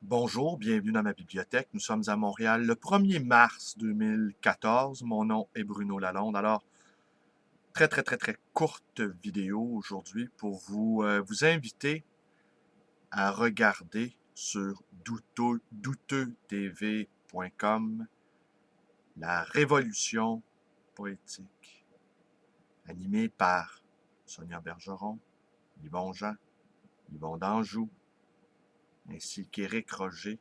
Bonjour, bienvenue dans ma bibliothèque. Nous sommes à Montréal le 1er mars 2014. Mon nom est Bruno Lalonde. Alors, très courte vidéo aujourd'hui pour vous inviter à regarder sur douteutv.com La Révolution poétique, animée par Sonia Bergeron, Yvon Jean, Yvon d'Anjou, ainsi qu'Éric Roger.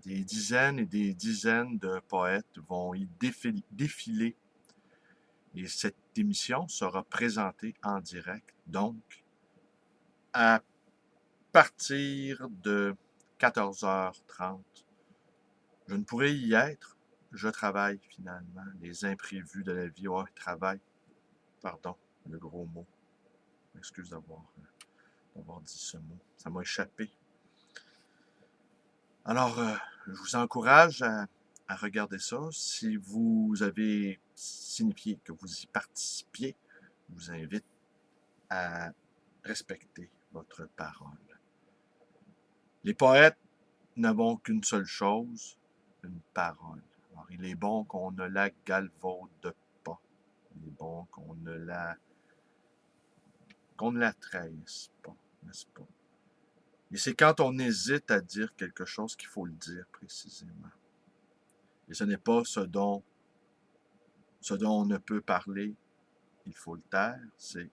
Des dizaines et des dizaines de poètes vont y défiler et cette émission sera présentée en direct, donc à partir de 14h30. Je ne pourrai y être, je travaille finalement. Les imprévus de la vie, oh, travail, pardon, le gros mot. Excuse d'avoir dit ce mot, ça m'a échappé. Alors, je vous encourage à regarder ça. Si vous avez signifié que vous y participiez, je vous invite à respecter votre parole. Les poètes n'avons qu'une seule chose, une parole. Alors, il est bon qu'on ne la galvaude pas. Il est bon qu'on ne la trahisse pas, n'est-ce pas? Et c'est quand on hésite à dire quelque chose qu'il faut le dire précisément. Et ce n'est pas ce dont on ne peut parler, il faut le taire, c'est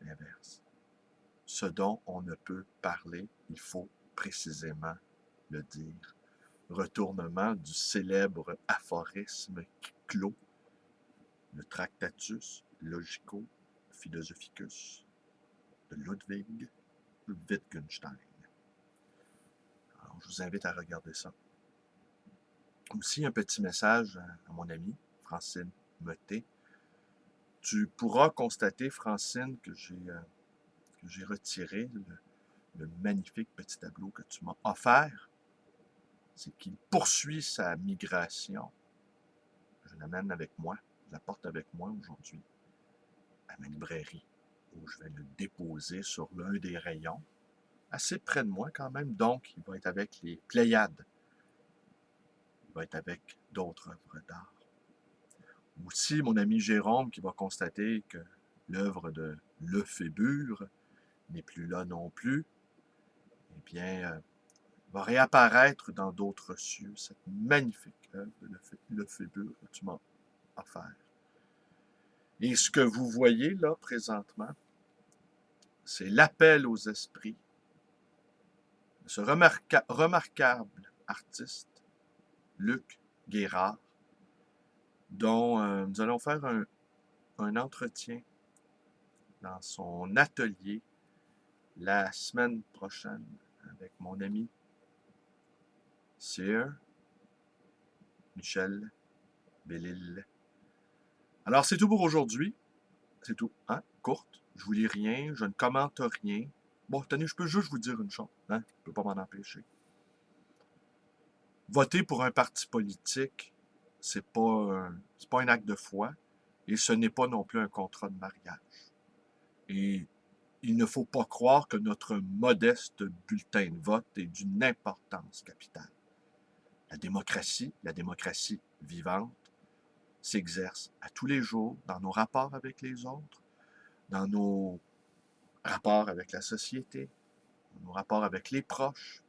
l'inverse. Ce dont on ne peut parler, il faut précisément le dire. Retournement du célèbre aphorisme qui clôt le Tractatus Logico-Philosophicus de Ludwig Wittgenstein. Alors, je vous invite à regarder ça. Aussi, un petit message à mon amie, Francine Mottet. Tu pourras constater, Francine, que j'ai retiré le magnifique petit tableau que tu m'as offert. C'est qu'il poursuit sa migration. Je l'amène avec moi, je la porte avec moi aujourd'hui à ma librairie, où je vais le déposer sur l'un des rayons, assez près de moi quand même, donc il va être avec les Pléiades. Il va être avec d'autres œuvres d'art. Aussi, mon ami Jérôme qui va constater que l'œuvre de Lefébure n'est plus là non plus, eh bien, va réapparaître dans d'autres cieux, cette magnifique œuvre de Lefébure que tu m'as offert. Et ce que vous voyez là présentement, c'est l'appel aux esprits de ce remarquable artiste, Luc Guérard, dont nous allons faire un entretien dans son atelier la semaine prochaine avec mon ami Sir Michel Bellil. Alors, c'est tout pour aujourd'hui. C'est tout, hein? Courte. Je vous lis rien, je ne commente rien. Bon, tenez, je peux juste vous dire une chose, hein? Je ne peux pas m'en empêcher. Voter pour un parti politique, c'est pas un acte de foi et ce n'est pas non plus un contrat de mariage. Et il ne faut pas croire que notre modeste bulletin de vote est d'une importance capitale. La démocratie vivante, s'exerce à tous les jours dans nos rapports avec les autres, dans nos rapports avec la société, dans nos rapports avec les proches.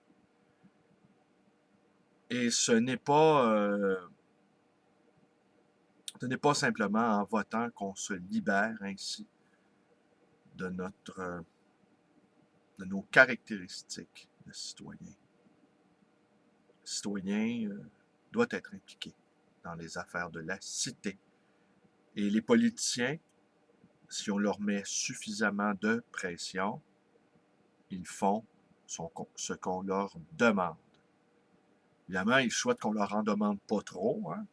Et ce n'est pas simplement en votant qu'on se libère ainsi de de nos caractéristiques de citoyen. Le citoyen doit être impliqué dans les affaires de la cité. Et les politiciens, si on leur met suffisamment de pression, ils font ce qu'on leur demande. Évidemment, ils souhaitent qu'on leur en demande pas trop, hein?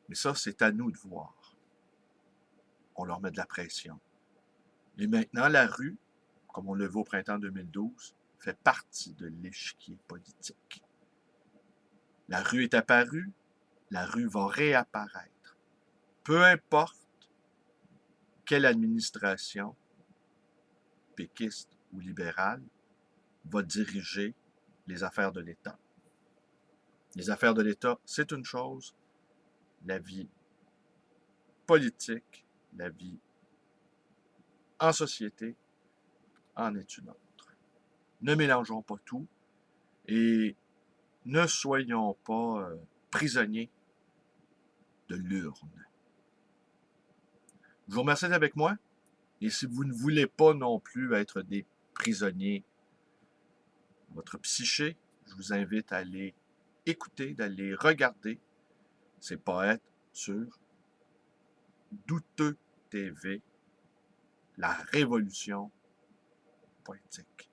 Mais ça, c'est à nous de voir. On leur met de la pression. Et maintenant, la rue, comme on le voit au printemps 2012, fait partie de l'échiquier politique. La rue est apparue, la rue va réapparaître. Peu importe quelle administration, péquiste ou libérale, va diriger les affaires de l'État. Les affaires de l'État, c'est une chose. La vie politique, la vie en société, en est une autre. Ne mélangeons pas tout et ne soyons pas prisonniers de l'urne. Je vous remercie d'être avec moi. Et si vous ne voulez pas non plus être des prisonniers de votre psyché, je vous invite à aller écouter, d'aller regarder ces poètes sur Douteux TV, la révolution poétique.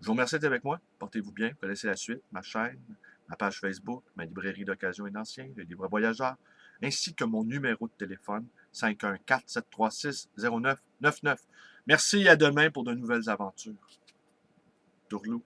Je vous remercie d'être avec moi. Portez-vous bien. Vous connaissez la suite. Ma chaîne, ma page Facebook, ma librairie d'occasion et d'anciens, le livre voyageur, ainsi que mon numéro de téléphone 514-736-0999. Merci et à demain pour de nouvelles aventures. Tourlou.